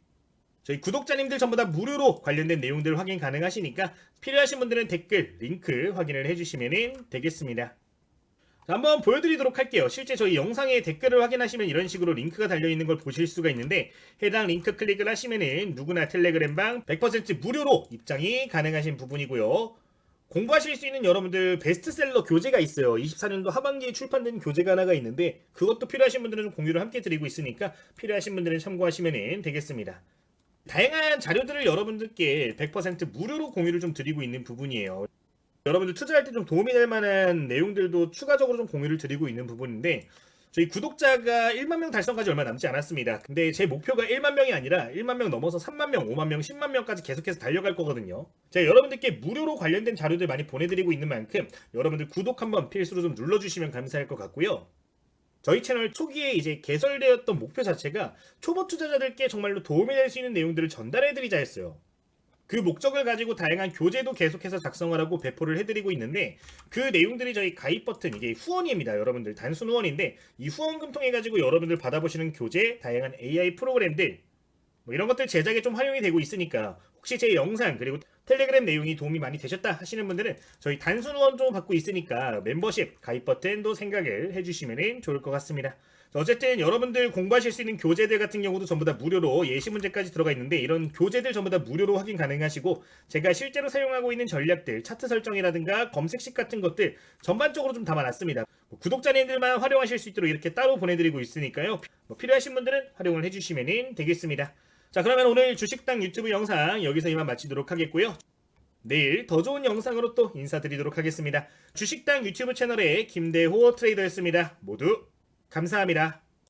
저희 구독자님들 전부 다 무료로 관련된 내용들 확인 가능하시니까 필요하신 분들은 댓글, 링크 확인을 해주시면 되겠습니다. 자, 한번 보여드리도록 할게요. 실제 저희 영상에 댓글을 확인하시면 이런 식으로 링크가 달려있는 걸 보실 수가 있는데 해당 링크 클릭을 하시면은 누구나 텔레그램방 100% 무료로 입장이 가능하신 부분이고요. 공부하실 수 있는 여러분들 베스트셀러 교재가 있어요. 24년도 하반기에 출판된 교재가 하나가 있는데 그것도 필요하신 분들은 좀 공유를 함께 드리고 있으니까 필요하신 분들은 참고하시면 되겠습니다. 다양한 자료들을 여러분들께 100% 무료로 공유를 좀 드리고 있는 부분이에요. 여러분들 투자할 때 좀 도움이 될 만한 내용들도 추가적으로 좀 공유를 드리고 있는 부분인데 저희 구독자가 1만 명 달성까지 얼마 남지 않았습니다. 근데 제 목표가 1만 명이 아니라 1만 명 넘어서 3만 명, 5만 명, 10만 명까지 계속해서 달려갈 거거든요. 제가 여러분들께 무료로 관련된 자료들 많이 보내드리고 있는 만큼 여러분들 구독 한번 필수로 좀 눌러주시면 감사할 것 같고요. 저희 채널 초기에 이제 개설되었던 목표 자체가 초보 투자자들께 정말로 도움이 될 수 있는 내용들을 전달해드리자 했어요. 그 목적을 가지고 다양한 교재도 계속해서 작성을 하고 배포를 해드리고 있는데 그 내용들이 저희 가입 버튼 이게 후원입니다. 여러분들 단순 후원인데 이 후원금 통해 가지고 여러분들 받아보시는 교재, 다양한 AI 프로그램들 뭐 이런 것들 제작에 좀 활용이 되고 있으니까 혹시 제 영상 그리고 텔레그램 내용이 도움이 많이 되셨다 하시는 분들은 저희 단순 후원 좀 받고 있으니까 멤버십 가입 버튼도 생각을 해주시면 좋을 것 같습니다. 어쨌든 여러분들 공부하실 수 있는 교재들 같은 경우도 전부 다 무료로 예시 문제까지 들어가 있는데 이런 교재들 전부 다 무료로 확인 가능하시고 제가 실제로 사용하고 있는 전략들 차트 설정이라든가 검색식 같은 것들 전반적으로 좀 담아놨습니다. 구독자님들만 활용하실 수 있도록 이렇게 따로 보내드리고 있으니까요. 필요하신 분들은 활용을 해주시면 되겠습니다. 자, 그러면 오늘 주식당 유튜브 영상 여기서 이만 마치도록 하겠고요. 내일 더 좋은 영상으로 또 인사드리도록 하겠습니다. 주식당 유튜브 채널의 김대호 트레이더였습니다. 모두 감사합니다.